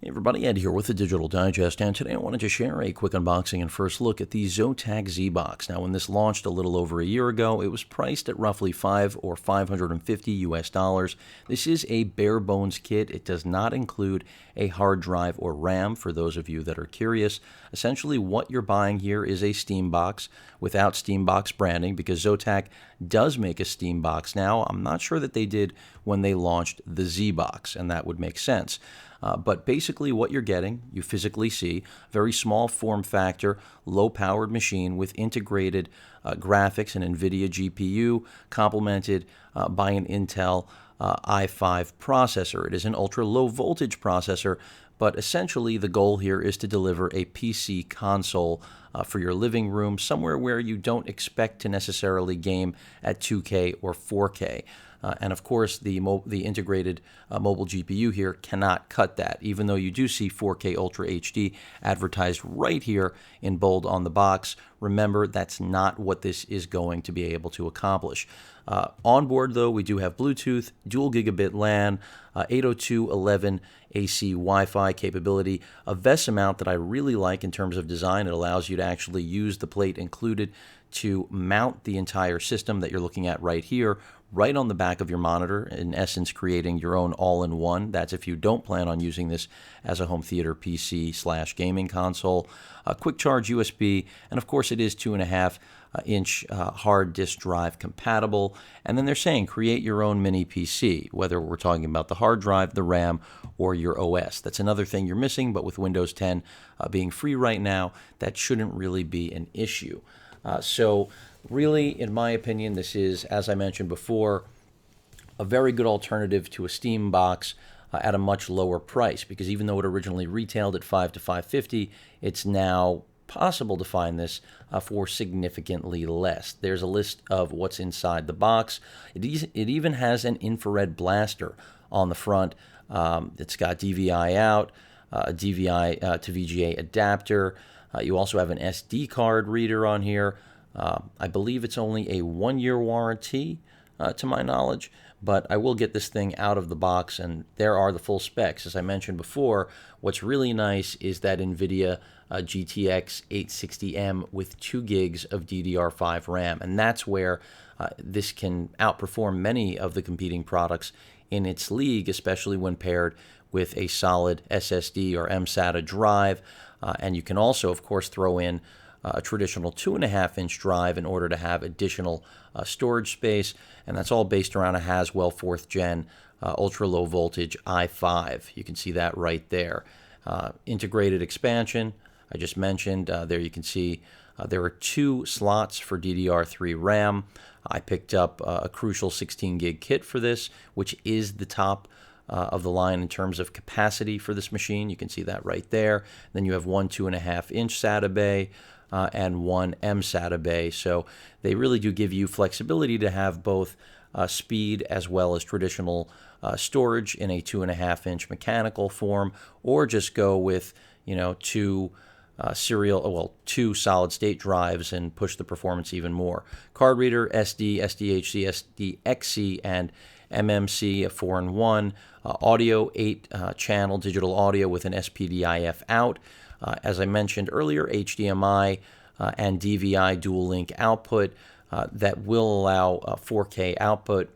Hey everybody, Ed here with the Digital Digest, and today I wanted to share a quick unboxing and first look at the ZOTAC ZBOX. Now, when this launched a little over a year ago, it was priced at roughly $550 US. This is a bare bones kit. It does not include a hard drive or RAM, for those of you that are curious. Essentially, what you're buying here is a Steam box without Steam box branding, because ZOTAC does make a Steam box now. I'm not sure that they did when they launched the ZBox, and that would make sense. But basically what you're getting, you physically see, very small form factor, low-powered machine with integrated graphics, an NVIDIA GPU, complemented by an Intel i5 processor. It is an ultra-low voltage processor, but essentially the goal here is to deliver a PC console for your living room, somewhere where you don't expect to necessarily game at 2K or 4K. And of course, the integrated mobile GPU here cannot cut that, even though you do see 4K Ultra HD advertised right here in bold on the box. Remember, that's not what this is going to be able to accomplish. On board, though, we do have Bluetooth, dual gigabit LAN, 802.11 AC Wi-Fi capability, a VESA mount that I really like in terms of design. It allows you to actually use the plate included to mount the entire system that you're looking at right here, right on the back of your monitor, in essence creating your own all-in-one. That's if you don't plan on using this as a home theater PC/gaming console. Quick charge USB, and of course it is 2.5-inch hard disk drive compatible. And then they're saying create your own mini PC, whether we're talking about the hard drive, the RAM, or your OS. That's another thing you're missing, but with Windows 10 being free right now, that shouldn't really be an issue. So really, in my opinion, this is, as I mentioned before, a very good alternative to a Steam box at a much lower price, because even though it originally retailed at $500 to $550, it's now possible to find this for significantly less. There's a list of what's inside the box. It even has an infrared blaster on the front. It's got DVI out, a DVI to VGA adapter. You also have an SD card reader on here. I believe it's only a 1-year warranty, to my knowledge, but I will get this thing out of the box, and there are the full specs. As I mentioned before, what's really nice is that NVIDIA GTX 860M with 2 gigs of DDR5 RAM, and that's where this can outperform many of the competing products in its league, especially when paired with a solid SSD or mSATA drive. And you can also, of course, throw in a traditional 2.5-inch drive in order to have additional storage space, and that's all based around a Haswell 4th Gen ultra-low voltage i5. You can see that right there. Integrated expansion, I just mentioned. There you can see there are 2 slots for DDR3 RAM. I picked up a crucial 16 gig kit for this, which is the top of the line in terms of capacity for this machine. You can see that right there. Then you have one 2.5-inch SATA bay and one mSATA bay. So they really do give you flexibility to have both speed as well as traditional storage in a 2.5-inch mechanical form, or just go with, you know, 2 solid state drives and push the performance even more. Card reader, SD, SDHC, SDXC, and MMC, a 4-in-1, audio, 8-channel digital audio with an SPDIF out. As I mentioned earlier, HDMI and DVI dual link output that will allow 4K output,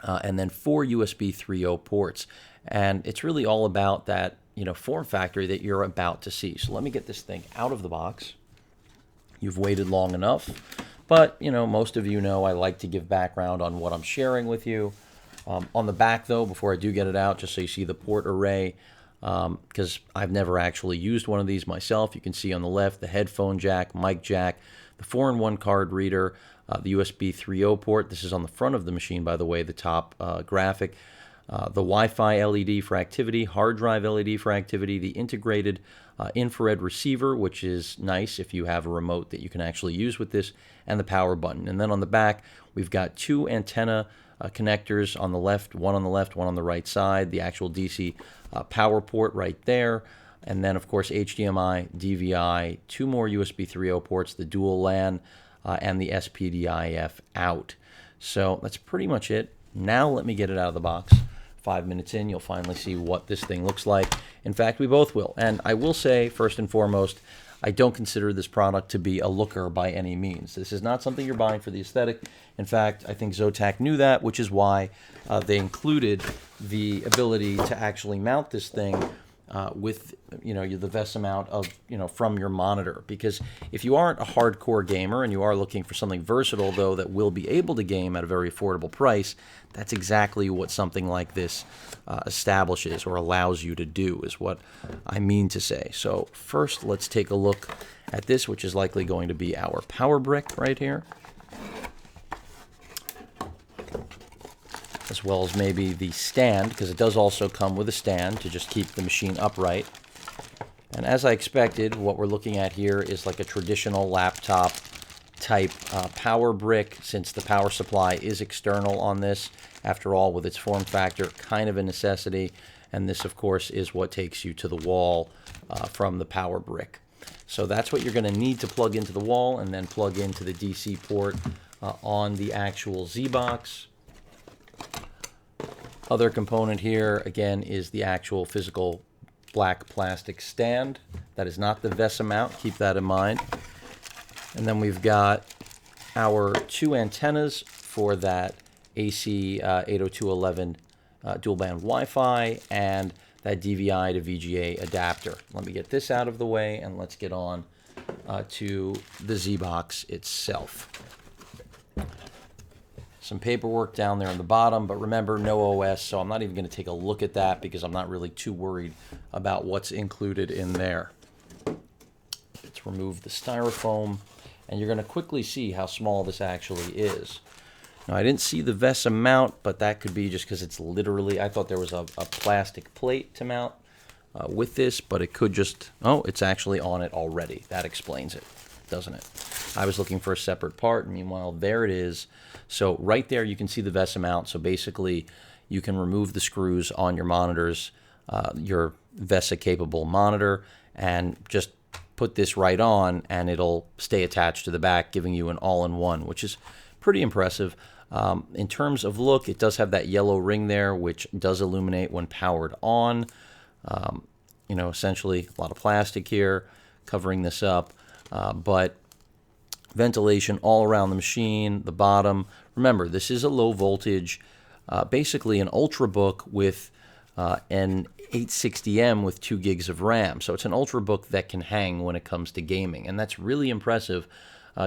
and then 4 USB 3.0 ports. And it's really all about that, you know, form factor that you're about to see. So let me get this thing out of the box. You've waited long enough, but you know, most of you know I like to give background on what I'm sharing with you. On the back, though, before I do get it out, just so you see the port array, because I've never actually used one of these myself. You can see on the left the headphone jack, mic jack, the 4-in-1 card reader, the USB 3.0 port. This is on the front of the machine, by the way, the top graphic. The Wi-Fi LED for activity, hard drive LED for activity, the integrated infrared receiver, which is nice if you have a remote that you can actually use with this, and the power button. And then on the back, we've got 2 antenna connectors on the left, one on the right side, the actual DC power port right there, and then of course HDMI, DVI, 2 more USB 3.0 ports, the dual LAN, and the SPDIF out. So that's pretty much it. Now let me get it out of the box. 5 minutes in, you'll finally see what this thing looks like. In fact, we both will. And I will say, first and foremost, I don't consider this product to be a looker by any means. This is not something you're buying for the aesthetic. In fact, I think ZOTAC knew that, which is why they included the ability to actually mount this thing with the VESA mount of from your monitor. Because if you aren't a hardcore gamer and you are looking for something versatile though that will be able to game at a very affordable price, that's exactly what something like this establishes or allows you to do, is what I mean to say. So first, let's take a look at this, which is likely going to be our power brick right here, as well as maybe the stand, because it does also come with a stand to just keep the machine upright. And as I expected, what we're looking at here is like a traditional laptop type power brick, since the power supply is external on this. After all, with its form factor, kind of a necessity. And this, of course, is what takes you to the wall from the power brick. So that's what you're going to need to plug into the wall and then plug into the DC port on the actual ZBox. Other component here, again, is the actual physical black plastic stand. That is not the VESA mount, keep that in mind. And then we've got our 2 antennas for that AC 802.11 dual band Wi-Fi and that DVI to VGA adapter. Let me get this out of the way and let's get on to the ZBox itself. Some paperwork down there on the bottom, but remember, no OS, so I'm not even going to take a look at that because I'm not really too worried about what's included in there. Let's remove the styrofoam, and you're going to quickly see how small this actually is. Now, I didn't see the VESA mount, but that could be just because it's literally, I thought there was a plastic plate to mount with this, but it could just, oh, it's actually on it already. That explains it, doesn't it? I was looking for a separate part, and meanwhile, there it is. So right there, you can see the VESA mount. So basically, you can remove the screws on your monitors, your VESA-capable monitor, and just put this right on, and it'll stay attached to the back, giving you an all-in-one, which is pretty impressive. In terms of look, it does have that yellow ring there, which does illuminate when powered on. Essentially a lot of plastic here covering this up, but ventilation all around the machine, the bottom. Remember, this is a low voltage, basically an Ultrabook with an 860M with 2 gigs of RAM. So it's an Ultrabook that can hang when it comes to gaming, and that's really impressive.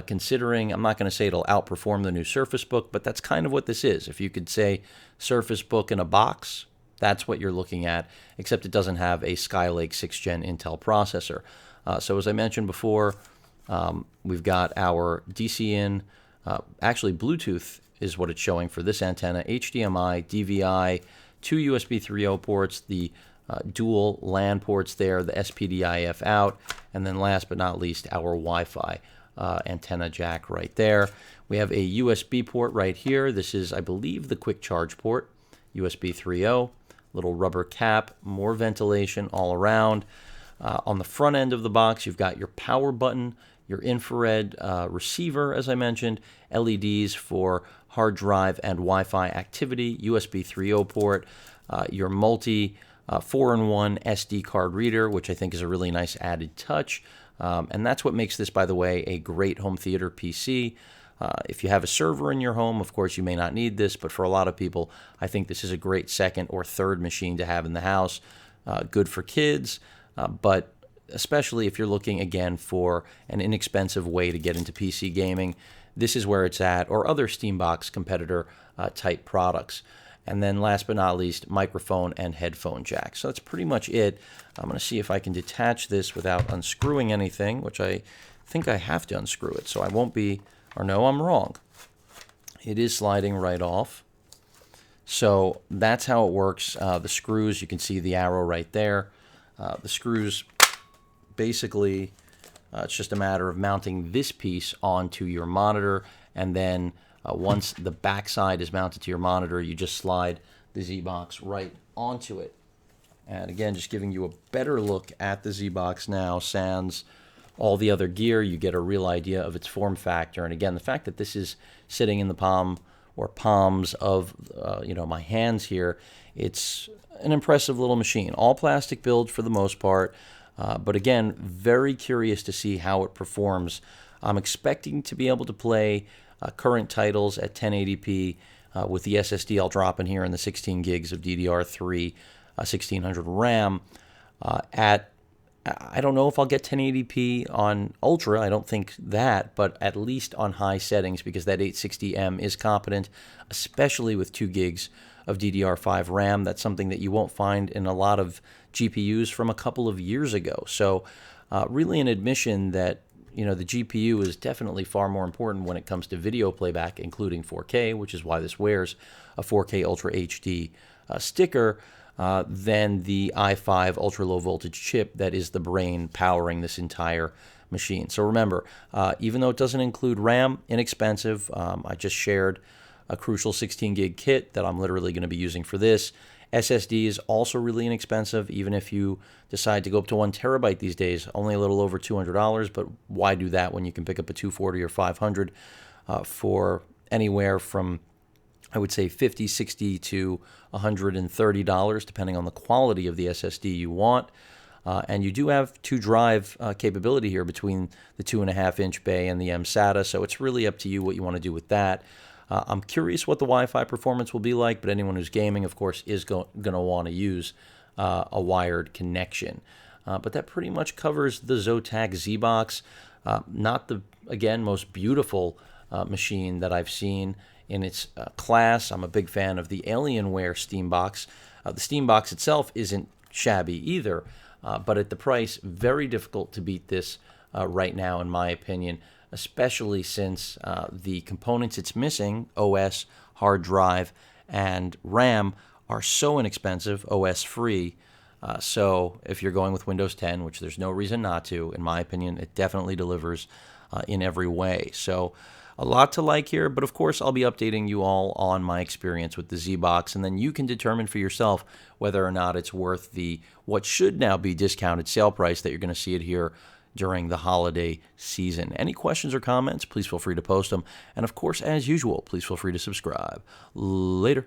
Considering, I'm not going to say it'll outperform the new Surface Book, but that's kind of what this is. If you could say Surface Book in a box, that's what you're looking at, except it doesn't have a Skylake 6th Gen Intel processor. So as I mentioned before, we've got our DC in, actually Bluetooth is what it's showing for this antenna, HDMI, DVI, 2 USB 3.0 ports, the dual LAN ports there, the SPDIF out, and then last but not least, our Wi-Fi antenna jack right there. We have a USB port right here. This is, I believe, the quick charge port, USB 3.0, little rubber cap, more ventilation all around. On the front end of the box, you've got your power button, your infrared receiver, as I mentioned, LEDs for hard drive and Wi-Fi activity, USB 3.0 port, your multi 4-in-1 SD card reader, which I think is a really nice added touch. And that's what makes this, by the way, a great home theater PC. If you have a server in your home, of course, you may not need this, but for a lot of people, I think this is a great second or third machine to have in the house. Good for kids, but especially if you're looking, again, for an inexpensive way to get into PC gaming, this is where it's at, or other Steambox competitor type products. And then last but not least, microphone and headphone jack. So that's pretty much it. I'm going to see if I can detach this without unscrewing anything, which I think I have to unscrew it, so I won't be, or no, I'm wrong. It is sliding right off. So that's how it works. The screws, you can see the arrow right there. The screws, basically, it's just a matter of mounting this piece onto your monitor, and then once the back side is mounted to your monitor, you just slide the ZBox right onto it. And again, just giving you a better look at the ZBox now, sans all the other gear, you get a real idea of its form factor. And again, the fact that this is sitting in the palm or palms of my hands here. It's an impressive little machine. All plastic build for the most part, but again, very curious to see how it performs. I'm expecting to be able to play current titles at 1080p with the SSD I'll drop in here and the 16 gigs of DDR3 1600 RAM I don't know if I'll get 1080p on Ultra. I don't think that, but at least on high settings, because that 860M is competent, especially with 2 gigs of DDR5 RAM. That's something that you won't find in a lot of GPUs from a couple of years ago. So really an admission that the GPU is definitely far more important when it comes to video playback, including 4K, which is why this wears a 4K Ultra HD sticker, than the i5 ultra low voltage chip that is the brain powering this entire machine. So remember, even though it doesn't include RAM, inexpensive. I just shared a Crucial 16 gig kit that I'm literally going to be using for this. SSD is also really inexpensive, even if you decide to go up to 1 terabyte these days, only a little over $200, but why do that when you can pick up a 240 or 500 for anywhere from, I would say, $50, $60 to $130, depending on the quality of the SSD you want. And you do have 2 drive capability here between the 2.5-inch bay and the mSATA, so it's really up to you what you want to do with that. I'm curious what the Wi-Fi performance will be like, but anyone who's gaming, of course, is going to want to use a wired connection. But that pretty much covers the ZOTAC ZBOX. Not the, again, most beautiful machine that I've seen in its class. I'm a big fan of the Alienware Steambox. The Steambox itself isn't shabby either, but at the price, very difficult to beat this right now, in my opinion, especially since the components it's missing, OS, hard drive, and RAM, are so inexpensive, OS free. So if you're going with Windows 10, which there's no reason not to, in my opinion, it definitely delivers in every way. So a lot to like here, but of course I'll be updating you all on my experience with the ZBox, and then you can determine for yourself whether or not it's worth the what should now be discounted sale price that you're going to see it here during the holiday season. Any questions or comments, please feel free to post them. And of course, as usual, please feel free to subscribe. Later.